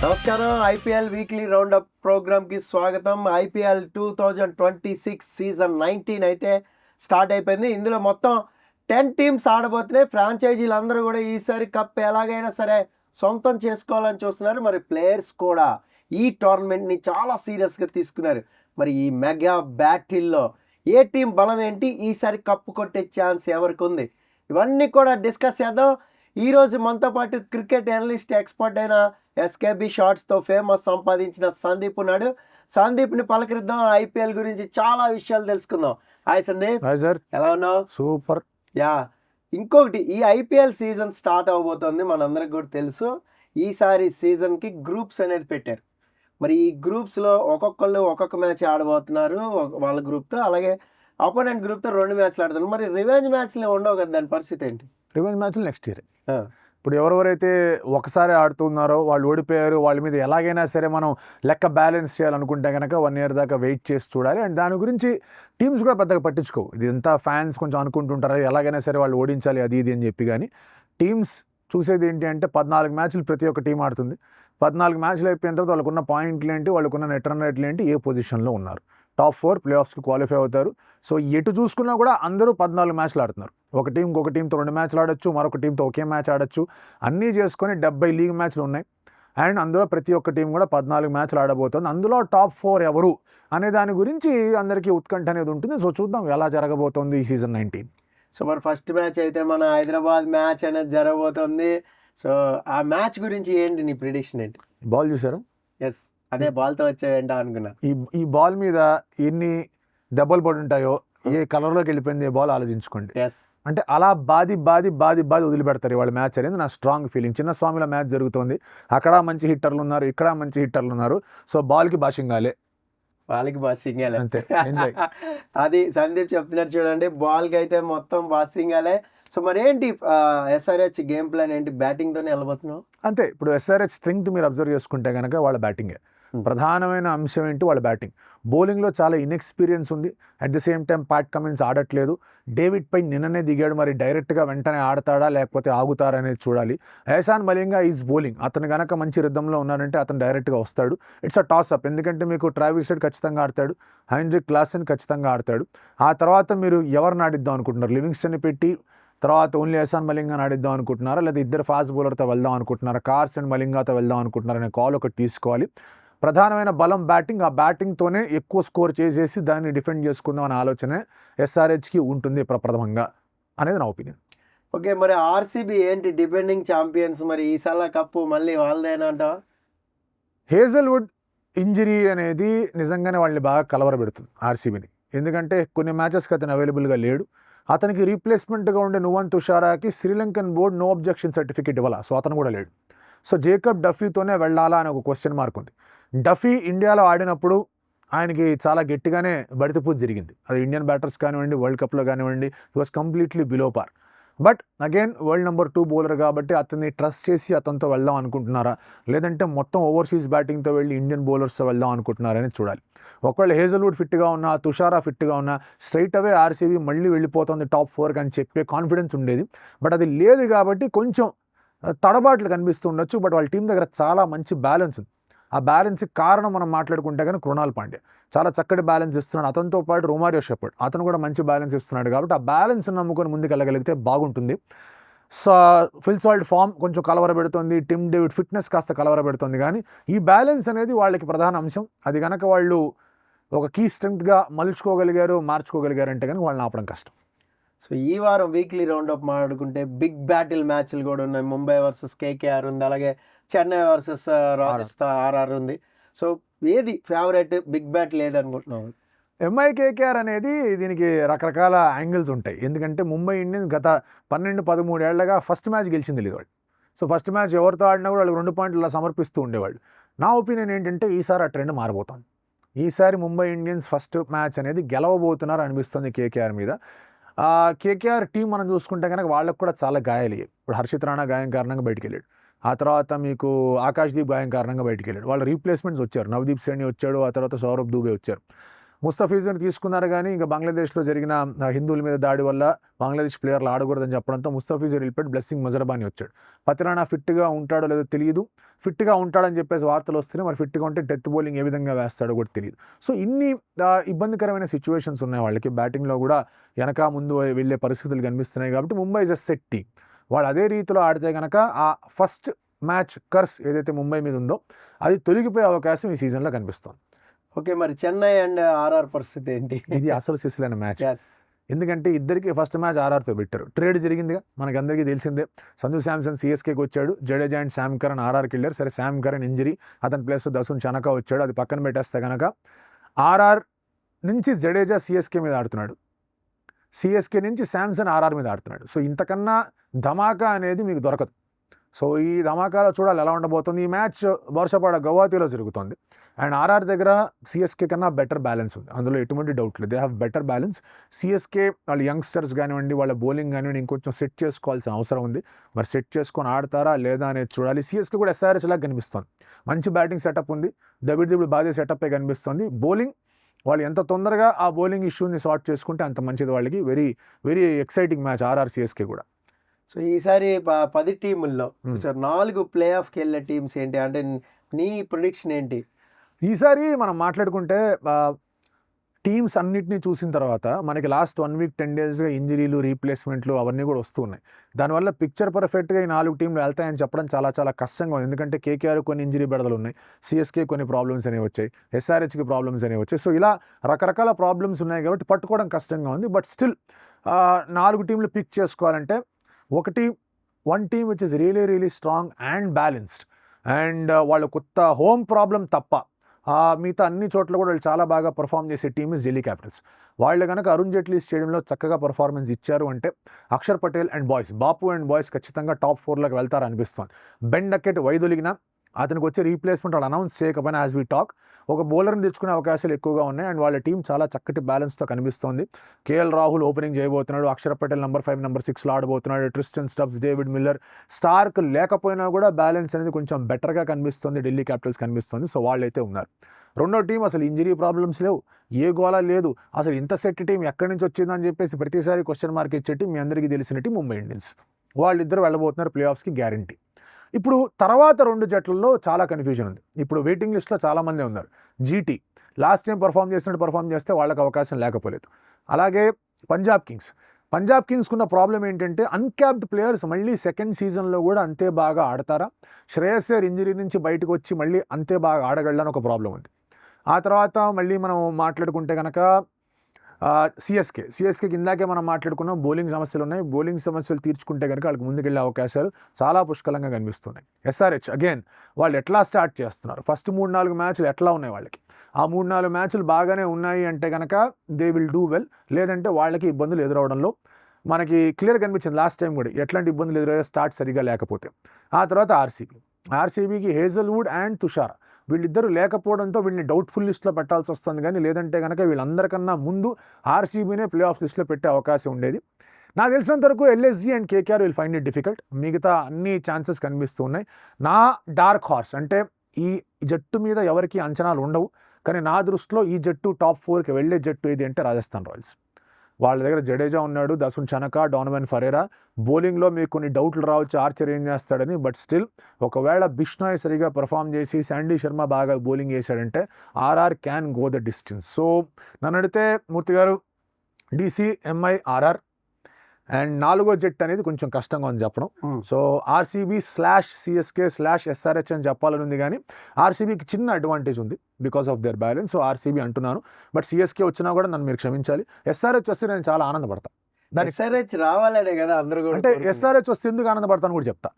నమస్కారం. IPL weekly round up ప్రోగ్రామ్కి స్వాగతం. ఐపీఎల్ 2026 సీజన్ 19 అయితే స్టార్ట్ అయిపోయింది. ఇందులో మొత్తం 10 టీమ్స్ ఆడబోతున్నాయి. ఫ్రాంచైజీలు అందరూ కూడా ఈసారి కప్ ఎలాగైనా సరే సొంతం చేసుకోవాలని చూస్తున్నారు. మరి ప్లేయర్స్ కూడా ఈ టోర్నమెంట్ని చాలా సీరియస్గా తీసుకున్నారు. మరి ఈ మెగా బ్యాటిల్లో ఏ టీం బలం ఏంటి, ఈసారి కప్పు కొట్టే ఛాన్స్ ఎవరికి ఉంది, ఇవన్నీ కూడా డిస్కస్ చేద్దాం. ఈరోజు మనతో పాటు క్రికెట్ అనలిస్ట్, ఎక్స్పర్ట్ అయిన ఎస్కేబి షార్ట్స్తో ఫేమస్ సంపాదించిన సందీప్ ఉన్నాడు. సందీప్ని పలకరిద్దాం. ఐపీఎల్ గురించి చాలా విషయాలు తెలుసుకుందాం. హాయ్ సందీప్. Hi sir. ఎలా ఉన్నావు? సూపర్. యా, ఇంకొకటి, ఈ ఐపీఎల్ సీజన్ స్టార్ట్ అవబోతోంది. మనందరికి కూడా తెలుసు. ఈసారి సీజన్కి గ్రూప్స్ అనేది పెట్టారు. మరి ఈ గ్రూప్స్లో ఒక్కొక్కళ్ళు ఒక్కొక్క మ్యాచ్ ఆడబోతున్నారు వాళ్ళ గ్రూప్తో. అలాగే అపోనెంట్ గ్రూప్తో 2 మ్యాచ్లు ఆడుతున్నారు. మరి రివెంజ్ మ్యాచ్లు ఉండవు కదా, దాని పరిస్థితి ఏంటి? రివెంజ్ మ్యాచ్లు నెక్స్ట్ ఇయర్. ఇప్పుడు ఎవరెవరైతే ఒకసారి ఆడుతున్నారో వాళ్ళు ఓడిపోయారు, వాళ్ళ మీద ఎలాగైనా సరే మనం లెక్క బ్యాలెన్స్ చేయాలనుకుంటే కనుక 1 year దాకా వెయిట్ చేసి చూడాలి. అండ్ దాని గురించి టీమ్స్ కూడా పెద్దగా పట్టించుకోవు. ఇది ఎంత ఫ్యాన్స్ కొంచెం అనుకుంటుంటారు ఎలాగైనా సరే వాళ్ళు ఓడించాలి అది ఇది అని చెప్పి. కానీ టీమ్స్ చూసేది ఏంటి అంటే 14 మ్యాచ్లు ప్రతి ఒక్క టీం ఆడుతుంది. 14 మ్యాచ్లు అయిపోయిన తర్వాత వాళ్ళకున్న పాయింట్లు ఏంటి, వాళ్ళకున్న నెట్ రన్ రేట్లు ఏంటి, ఏ పొజిషన్లో ఉన్నారు, టాప్ 4 ప్లే ఆఫ్స్కి క్వాలిఫై అవుతారు. సో ఎటు చూసుకున్నా కూడా అందరూ 14 మ్యాచ్లు ఆడుతున్నారు. ఒక టీంకి ఒక టీంతో 2 మ్యాచ్లు ఆడొచ్చు, మరొక టీంతో ఒకే మ్యాచ్ ఆడొచ్చు. అన్నీ చేసుకొని 70 లీగ్ మ్యాచ్లు ఉన్నాయి. అండ్ అందులో ప్రతి ఒక్క టీం కూడా 14 మ్యాచ్లు ఆడబోతుంది. అందులో టాప్ 4 ఎవరు అనే దాని గురించి అందరికీ ఉత్కంఠ అనేది ఉంటుంది. సో చూద్దాం ఎలా జరగబోతోంది ఈ సీజన్ 19. సో మరి ఫస్ట్ మ్యాచ్ అయితే మన హైదరాబాద్ మ్యాచ్ అనేది జరగబోతోంది. సో ఆ మ్యాచ్ గురించి ఏంటి నీ ప్రిడిక్షన్ ఏంటి? బాల్ చూసారా? ఎస్, అదే బాల్తో వచ్చేవేంటా అనుకున్నా. ఈ బాల్ మీద ఎన్ని దెబ్బలు పడి ఉంటాయో, ఏ కలర్లోకి వెళ్ళిపోయింది బాల్ ఆలోచించుకోండి. ఎస్, అంటే అలా బాది వదిలిపెడతారు ఇవాళ మ్యాచ్ అనేది నా స్ట్రాంగ్ ఫీలింగ్. చిన్నస్వామిలో మ్యాచ్ జరుగుతోంది, అక్కడ మంచి హిట్టర్లు ఉన్నారు, ఇక్కడ మంచి హిట్టర్లు ఉన్నారు. సో బాల్కి బాషింగాలే, వాళ్ళకి బాసింగాలే అంతే. ఎంజాయ్. అది సందీప్ చెప్తున్నారు చూడండి, బాల్కి అయితే మొత్తం బాసింగాలే. సో మరి ఏంటి ఎస్ఆర్హెచ్ గేమ్ ప్లాన్ ఏంటి? బ్యాటింగ్తోనే వెళ్ళబోతున్నావు అంతే. ఇప్పుడు ఎస్ఆర్హెచ్ స్ట్రెంగ్త్ మీరు అబ్జర్వ్ చేసుకుంటే కనుక వాళ్ళ బ్యాటింగే ప్రధానమైన అంశం. ఏంటి వాళ్ళ బ్యాటింగ్. బౌలింగ్లో చాలా ఇన్ఎక్స్పీరియన్స్ ఉంది. At the same time Pat Cummins ఆడట్లేదు. డేవిడ్ పై నిన్ననే దిగాడు. మరి డైరెక్ట్గా వెంటనే ఆడతాడా లేకపోతే ఆగుతారా అనేది చూడాలి. Ehsan Malinga is bowling. అతను కనుక మంచి రిథంలో ఉన్నాడంటే అతను డైరెక్ట్గా వస్తాడు. It's a toss up. ఎందుకంటే మీకు ట్రావిస్ హెడ్ ఖచ్చితంగా ఆడతాడు, హెన్రిక్ క్లాసెన్ ఖచ్చితంగా ఆడతాడు. ఆ తర్వాత మీరు ఎవరిని ఆడిద్దాం అనుకుంటున్నారు? లివింగ్స్టన్ని పెట్టి తర్వాత ఓన్లీ ఎహసాన్ మలింగాని ఆడిద్దాం అనుకుంటున్నారా, లేదా ఇద్దరు ఫాస్ట్ బౌలర్తో వెళ్దాం అనుకుంటున్నారా, కార్స్ అండ్ మలింగాతో వెళ్దాం అనుకుంటున్నారా అనే కాల్ ఒకటి తీసుకోవాలి. ప్రధానమైన బలం బ్యాటింగ్. ఆ బ్యాటింగ్తోనే ఎక్కువ స్కోర్ చేసేసి దాన్ని డిఫెండ్ చేసుకుందాం అనే ఆలోచనే ఎస్ఆర్హెచ్కి ఉంటుంది ప్రప్రథమంగా అనేది నా ఒపీనియన్. ఓకే, మరి ఆర్సీబీ ఏంటి డిపెండింగ్ ఛాంపియన్స్, మరి ఈసారి కప్పు మళ్ళీ వాళ్ళదేనా అంటావా? హేజల్వుడ్ ఇంజరీ అనేది నిజంగానే వాళ్ళని బాగా కలవరపెడుతుంది ఆర్సీబీని. ఎందుకంటే కొన్ని మ్యాచెస్కి అతను అవైలబుల్గా లేడు. అతనికి రీప్లేస్మెంట్గా ఉండే నువన్ తుషారాకి Sri Lankan board no objection certificate ఇవ్వాలా, సో అతను కూడా లేడు. సో జేకబ్ డఫీతోనే వెళ్ళాలా అని ఒక క్వశ్చన్ మార్క్ ఉంది. డఫీ ఇండియాలో ఆడినప్పుడు ఆయనకి చాలా గట్టిగానే బడితపూజ జరిగింది. అది ఇండియన్ బ్యాటర్స్ కానివ్వండి, వరల్డ్ కప్లో కానివ్వండి, he was completely below par. But again world number 2 bowler కాబట్టి అతన్ని ట్రస్ట్ చేసి అతనితో వెళ్దాం అనుకుంటున్నారా, లేదంటే మొత్తం ఓవర్సీస్ బ్యాటింగ్తో వెళ్ళి ఇండియన్ బౌలర్స్తో వెళ్దాం అనుకుంటున్నారని చూడాలి. ఒకవేళ హేజల్వుడ్ ఫిట్గా ఉన్నా, తుషారా ఫిట్గా ఉన్నా, స్ట్రైట్ అవే ఆర్సీబీ మళ్ళీ వెళ్ళిపోతుంది టాప్ 4 అని చెప్పే కాన్ఫిడెన్స్ ఉండేది. బట్ అది లేదు కాబట్టి కొంచెం తడబాట్లు కనిపిస్తూ ఉండొచ్చు. బట్ వాళ్ళ టీం దగ్గర చాలా మంచి బ్యాలెన్స్ ఉంది. ఆ బ్యాలెన్స్కి కారణం మనం మాట్లాడుకుంటే కానీ కృణాల్ పాండ్యా చాలా చక్కటి బ్యాలెన్స్ ఇస్తున్నాడు. అతనితో పాటు రొమారియో షెపర్డ్ అతను కూడా మంచి బ్యాలెన్స్ ఇస్తున్నాడు. కాబట్టి ఆ బ్యాలెన్స్ నమ్ముకొని ముందుకు వెళ్ళగలిగితే బాగుంటుంది. సో ఫిల్ సాల్ట్ ఫామ్ కొంచెం కలవరబెడుతుంది, టిమ్ డేవిడ్ ఫిట్నెస్ కాస్త కలవరబెడుతుంది. కానీ ఈ బ్యాలెన్స్ అనేది వాళ్ళకి ప్రధాన అంశం. అది కనుక వాళ్ళు ఒక కీ స్ట్రెంగ్త్గా మార్చుకోగలిగారు అంటే కానీ వాళ్ళని ఆపడం కష్టం. సో ఈ వారం వీక్లీ రౌండప్ మాట్లాడుకుంటే బిగ్ బ్యాటిల్ మ్యాచ్లు కూడా ఉన్నాయి. ముంబై వర్సెస్ కేకేఆర్ ఉంది, అలాగే చెన్నై వర్సెస్ రాజస్థాన్ ఆర్ఆర్ ఉంది. సో ఏది ఫేవరెట్ బిగ్ బ్యాటిల్ ఏది అనుకుంటున్నావు? ఎంఐ కేకేఆర్ అనేది దీనికి రకరకాల యాంగిల్స్ ఉంటాయి. ఎందుకంటే ముంబై ఇండియన్స్ గత 12-13 ఏళ్లగా ఫస్ట్ మ్యాచ్ గెలిచింది లేదు వాళ్ళు. సో ఫస్ట్ మ్యాచ్ ఎవరితో ఆడినా కూడా వాళ్ళకి 2 పాయింట్లు అలా సమర్పిస్తూ ఉండేవాళ్ళు. నా ఒపీనియన్ ఏంటంటే ఈసారి ఆ ట్రెండ్ మారబోతోంది. ఈసారి ముంబై ఇండియన్స్ ఫస్ట్ మ్యాచ్ అనేది గెలవబోతున్నారు అనిపిస్తుంది కేకేఆర్ మీద. కేకేఆర్ టీం మనం చూసుకుంటే కనుక వాళ్ళకు కూడా చాలా గాయాలయ్యాయి. ఇప్పుడు హర్షిత్ రాణా గాయం కారణంగా బయటికి వెళ్ళాడు. ఆ తర్వాత మీకు ఆకాష్దీప్ గాయం కారణంగా బయటికి వెళ్ళాడు. వాళ్ళ రీప్లేస్మెంట్స్ వచ్చారు. నవదీప్ సైని వచ్చాడు, ఆ తర్వాత సౌరభ్ దూబే వచ్చారు. ముస్తఫీజుని తీసుకున్నారు కానీ ఇంకా బంగ్లాదేశ్లో జరిగిన హిందువుల మీద దాడి వల్ల బంగ్లాదేశ్ ప్లేయర్లు ఆడకూడదని చెప్పడంతో ముస్తఫీజుని వెళ్ళిపెట్టి బ్లెస్సింగ్ మజరబాని వచ్చాడు. పతిరానా ఫిట్గా ఉంటాడో లేదో తెలియదు. ఫిట్గా ఉంటాడని చెప్పేసి వార్తలు వస్తున్నాయి. మరి ఫిట్గా ఉంటే డెత్ బౌలింగ్ ఏ విధంగా వేస్తాడో కూడా తెలియదు. సో ఇన్ని ఇబ్బందికరమైన సిచ్యువేషన్స్ ఉన్నాయి వాళ్ళకి. బ్యాటింగ్లో కూడా వెనక ముందు వెళ్ళే పరిస్థితులు కనిపిస్తున్నాయి. కాబట్టి Mumbai is a set team. వాళ్ళు అదే రీతిలో ఆడితే కనుక ఆ ఫస్ట్ మ్యాచ్ కర్స్ ఏదైతే ముంబై మీద ఉందో అది తొలగిపోయే అవకాశం ఈ సీజన్లో కనిపిస్తుంది. ఓకే, మరి చెన్నై అండ్ ఆర్ఆర్ పరిస్థితి ఏంటి? ఇది అసలు సిసిలైన మ్యాచ్. Yes. ఎందుకంటే ఇద్దరికి ఫస్ట్ మ్యాచ్ ఆర్ఆర్తో పెట్టారు. ట్రేడ్ జరిగిందిగా మనకి అందరికీ తెలిసిందే. సంజు శాంసన్ సిఎస్కేకి వచ్చాడు, జడేజా అండ్ శామ్ కరణ్ ఆర్ఆర్కి వెళ్ళారు. సరే, శామ్ కరణ్ ఇంజరీ, అతని ప్లేస్లో దసున్ చనకా వచ్చాడు. అది పక్కన పెట్టేస్తే కనుక ఆర్ఆర్ నుంచి జడేజా సిఎస్కే మీద ఆడుతున్నాడు, సిఎస్కే నుంచి శాంసన్ ఆర్ఆర్ మీద ఆడుతున్నాడు. సో ఇంతకన్నా ధమాకా అనేది మీకు దొరకదు. సో ఈ ధమాకాలో చూడాలి ఎలా ఉండబోతుంది. ఈ మ్యాచ్ వర్షపాడ గౌహాతీలో జరుగుతుంది. అండ్ ఆర్ఆర్ దగ్గర సిఎస్కే కన్నా బెటర్ బ్యాలెన్స్ ఉంది, అందులో ఎటువంటి డౌట్ లేదు. They have better balance. CSK వాళ్ళ యంగ్స్టర్స్ కానివ్వండి, వాళ్ళ బౌలింగ్ కానివ్వండి, ఇంకొంచెం సెట్ చేసుకోవాల్సిన అవసరం ఉంది. మరి సెట్ చేసుకొని ఆడతారా లేదా అనేది చూడాలి. సిఎస్కే కూడా ఎస్ఆర్హెచ్ లాగా కనిపిస్తుంది. మంచి బ్యాటింగ్ సెటప్ ఉంది, దబిడిదిబుడు బాధే సెటప్పే కనిపిస్తుంది. బౌలింగ్ వాళ్ళు ఎంత తొందరగా ఆ బౌలింగ్ ఇష్యూని సార్ట్ చేసుకుంటే అంత మంచిది వాళ్ళకి. Very very exciting match RR CSK కూడా. సో ఈసారి 10 టీముల్లో సో 4 ప్లే ఆఫ్కి వెళ్ళే టీమ్స్ ఏంటి అంటే నీ ప్రిడిక్షన్ ఏంటి? ఈసారి మనం మాట్లాడుకుంటే టీమ్స్ అన్నిటినీ చూసిన తర్వాత మనకి లాస్ట్ 1 వీక్ 10 డేస్గా ఇంజరీలు, రీప్లేస్మెంట్లు అవన్నీ కూడా వస్తూ ఉన్నాయి. దానివల్ల పిక్చర్ పర్ఫెక్ట్గా ఈ 4 టీంలు వెళ్తాయని చెప్పడం చాలా చాలా కష్టంగా ఉంది. ఎందుకంటే కేకేఆర్ కొన్ని ఇంజరీ బెడదలు ఉన్నాయి, సిఎస్కే కొన్ని ప్రాబ్లమ్స్ అనేవి వచ్చాయి, ఎస్ఆర్హెచ్కి ప్రాబ్లమ్స్ అనేవి వచ్చాయి. సో ఇలా రకరకాల ప్రాబ్లమ్స్ ఉన్నాయి కాబట్టి పట్టుకోవడం కష్టంగా ఉంది. బట్ స్టిల్ 4 టీంలు పిక్ చేసుకోవాలంటే one team which is really really strong and balanced and వాళ్ళ కొత్త హోమ్ ప్రాబ్లం తప్ప మిగతా అన్ని చోట్ల కూడా వాళ్ళు చాలా బాగా పర్ఫామ్ చేసే టీమ్ ఇస్ ఢిల్లీ క్యాపిటల్స్. వాళ్ళు కనుక అరుణ్ జైట్లీ స్టేడియంలో చక్కగా పర్ఫార్మెన్స్ ఇచ్చారు అంటే Akshar Patel and boys, Bapu and boys ఖచ్చితంగా టాప్ 4లోకి వెళ్తారు అనిపిస్తుంది. బెన్ డకెట్ వైదొలిగిన అతనికి వచ్చే రీప్లేస్మెంట్ వాళ్ళు అనౌన్స్ చేయకపోయినా యాజ్ వీ టాక్ ఒక బౌలర్ని తెచ్చుకునే అవకాశాలు ఎక్కువగా ఉన్నాయి. అండ్ వాళ్ళ టీం చాలా చక్కటి బ్యాలెన్స్తో కనిపిస్తోంది. కేఎల్ రాహుల్ ఓపెనింగ్ చేయబోతున్నాడు, అక్షర్ పటేల్ నెంబర్ 5 నెంబర్ 6లో ఆడబోతున్నాడు, Tristan Stubbs, David Miller, Starc లేకపోయినా కూడా బ్యాలెన్స్ అనేది కొంచెం బెటర్గా కనిపిస్తుంది ఢిల్లీ క్యాపిటల్స్ కనిపిస్తుంది. సో వాళ్ళైతే ఉన్నారు. రెండో టీం అసలు ఇంజరీ ప్రాబ్లమ్స్ లేవు, ఏ గోలా లేదు, అసలు ఇంత సెట్ టీం ఎక్కడి నుంచి వచ్చిందని చెప్పేసి ప్రతిసారి క్వశ్చన్ మార్క్ ఇచ్చే టీం మీ అందరికీ తెలిసిన టీం ముంబై ఇండియన్స్. వాళ్ళిద్దరు వెళ్ళబోతున్నారు ప్లే ఆఫ్స్కి గ్యారంటీ. ఇప్పుడు తర్వాత 2 జట్లలో చాలా కన్ఫ్యూజన్ ఉంది. ఇప్పుడు వెయిటింగ్ లిస్ట్లో చాలామంది ఉన్నారు. జీటీ లాస్ట్ టైం పర్ఫామ్ చేస్తే వాళ్ళకి అవకాశం లేకపోలేదు. అలాగే పంజాబ్ కింగ్స్కున్న ప్రాబ్లం ఏంటంటే అన్క్యాప్డ్ ప్లేయర్స్ మళ్ళీ సెకండ్ సీజన్లో కూడా అంతే బాగా ఆడతారా, శ్రేయస్ అయ్యర్ ఇంజరీ నుంచి బయటకు వచ్చి మళ్ళీ అంతే బాగా ఆడగలని ఒక ప్రాబ్లం ఉంది. ఆ తర్వాత మళ్ళీ మనం మాట్లాడుకుంటే కనుక సిఎస్కేకి ఇందాకే మనం మాట్లాడుకున్నాం బౌలింగ్ సమస్యలు ఉన్నాయి. బౌలింగ్ సమస్యలు తీర్చుకుంటే కనుక వాళ్ళకి ముందుకెళ్ళే అవకాశాలు చాలా పుష్కలంగా కనిపిస్తున్నాయి. ఎస్ఆర్హెచ్ అగైన్ వాళ్ళు ఎట్లా స్టార్ట్ చేస్తున్నారు, ఫస్ట్ 3-4 మ్యాచ్లు ఎట్లా ఉన్నాయి వాళ్ళకి, ఆ 3-4 మ్యాచ్లు బాగానే ఉన్నాయి అంటే కనుక దే విల్ డూ వెల్. లేదంటే వాళ్ళకి ఇబ్బందులు ఎదురవడంలో మనకి క్లియర్ కనిపించింది లాస్ట్ టైం కూడా ఎట్లాంటి ఇబ్బందులు ఎదురయ్యే స్టార్ట్ సరిగా లేకపోతే. ఆ తర్వాత ఆర్సీబీకి హేజల్వుడ్ అండ్ తుషార వీళ్ళిద్దరూ లేకపోవడంతో వీళ్ళని డౌట్ఫుల్ లిస్ట్లో పెట్టాల్సి వస్తుంది. కానీ లేదంటే కనుక వీళ్ళందరికన్నా ముందు ఆర్సీబీనే ప్లే ఆఫ్ లిస్ట్లో పెట్టే అవకాశం ఉండేది. నాకు తెలిసినంత వరకు LSG and KKR will find it difficult. మిగతా అన్ని ఛాన్సెస్ కనిపిస్తూ ఉన్నాయి. నా డార్క్ హార్స్ అంటే ఈ జట్టు మీద ఎవరికి అంచనాలు ఉండవు, కానీ నా దృష్టిలో ఈ జట్టు టాప్ 4కి వెళ్ళే జట్టు ఏది అంటే రాజస్థాన్ రాయల్స్. వాళ్ళ దగ్గర జడేజా ఉన్నాడు, దసున్ చనకా, డోనవన్ ఫరేరా. బౌలింగ్లో మీకు కొన్ని డౌట్లు రావచ్చు ఆర్చర్ ఏం చేస్తాడని. బట్ స్టిల్ ఒకవేళ బిష్నాయ్ సరిగా పర్ఫామ్ చేసి శాండీ శర్మ బాగా బౌలింగ్ వేసాడంటే RR can go the distance. So నన్ను అడిగితే మూర్తి గారు డీసీ, ఎంఐ, ఆర్ఆర్ అండ్ 4వ జట్టు అనేది కొంచెం కష్టంగా ఉంది చెప్పడం. సో RCB/CSK/SRH అని చెప్పాలని ఉంది, కానీ ఆర్సీబీకి చిన్న అడ్వాంటేజ్ ఉంది because of their balance. So RCB అంటున్నాను, బట్ సిఎస్కే వచ్చినా కూడా నన్ను మీరు క్షమించాలి. ఎస్ఆర్హెచ్ వస్తే నేను చాలా ఆనందపడతాను. దానికి ఎస్ఆర్హెచ్ రావాలనే కదా అందరూ కూడా అంటే ఎస్ఆర్హెచ్ వస్తే ఎందుకు ఆనందపడతాను కూడా చెప్తా.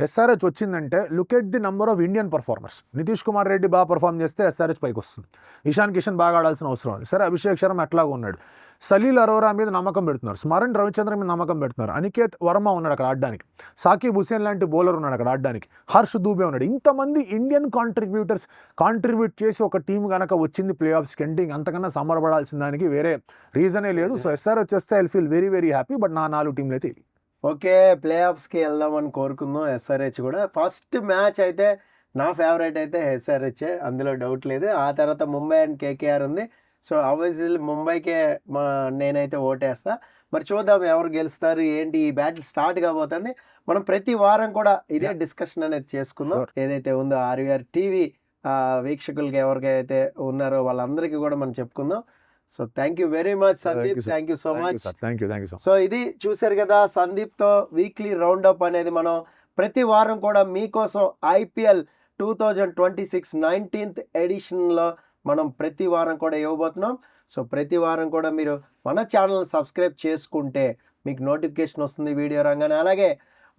ఎస్ఆర్హెచ్ వచ్చిందంటే look at the number of Indian performers. Nitish Kumar Reddy బాగా పర్ఫామ్ చేస్తే ఎస్ఆర్హెచ్ పైకి వస్తుంది. ఇషాన్ కిషన్ బాగా ఆడాల్సిన అవసరం ఉంది. సరే, అభిషేక్ శర్మ ఎట్లాగా ఉన్నాడు, సలీల్ అరోరా మీద నమ్మకం పెడుతున్నారు, స్మరణ్ రవిచంద్ర మీద నమ్మకం పెడుతున్నారు, అనికేత్ వర్మ ఉన్నాడు అక్కడ ఆడడానికి, సాకిబ్ హుసేన్ లాంటి బౌలర్ ఉన్నాడు అక్కడ ఆడడానికి, హర్ష్ దూబే ఉన్నాడు. ఇంతమంది ఇండియన్ కాంట్రిబ్యూట్ చేసి ఒక టీం కనుక వచ్చింది ప్లే ఆఫ్స్కి అంటే అంతకన్నా సంబరపడాల్సిన దానికి వేరే రీజనే లేదు. సో ఎస్ఆర్హెచ్ వస్తే I feel very very happy. But నా 4 టీంలు అయితే ఓకే ప్లే ఆఫ్స్కి వెళ్దామని కోరుకుందాం. ఎస్ఆర్హెచ్ కూడా ఫస్ట్ మ్యాచ్ అయితే నా ఫేవరెట్ అయితే ఎస్ఆర్హెచ్, అందులో డౌట్ లేదు. ఆ తర్వాత ముంబై అండ్ కేకేఆర్ ఉంది. సో ఆబ్వియస్లీ ముంబైకే నేనైతే ఓటేస్తా. మరి చూద్దాం ఎవరు గెలుస్తారు ఏంటి, ఈ బ్యాటిల్ స్టార్ట్ కాబోతుంది. మనం ప్రతి వారం కూడా ఇదే డిస్కషన్ అనేది చేసుకుందాం. Sure. ఏదైతే ఉందో ఆర్వీఆర్ టీవీ వీక్షకులకి ఎవరికైతే ఉన్నారో వాళ్ళందరికీ కూడా మనం చెప్పుకుందాం. So thank you very much Sandeep, thank you so much. Thank you so so ఇది చూశారు కదా సందీప్తో వీక్లీ రౌండప్ అనేది మనం ప్రతి వారం కూడా మీకోసం IPL 2026 19th ఎడిషన్లో మనం ప్రతి వారం కూడా ఇవ్వబోతున్నాం. సో ప్రతి వారం కూడా మీరు మన ఛానల్ సబ్స్క్రైబ్ చేసుకుంటే మీకు నోటిఫికేషన్ వస్తుంది వీడియో రాగానే. అలాగే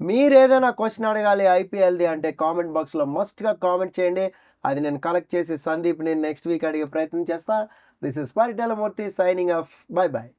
మీరు ఏదైనా క్వశ్చన్ అడగాలి IPLది అంటే కామెంట్ బాక్స్లో మస్ట్గా కామెంట్ చేయండి. అది నేను కలెక్ట్ చేసి సందీప్ నేను నెక్స్ట్ వీక్ అడిగే ప్రయత్నం చేస్తా. This is Paritala Murthy signing off. Bye bye.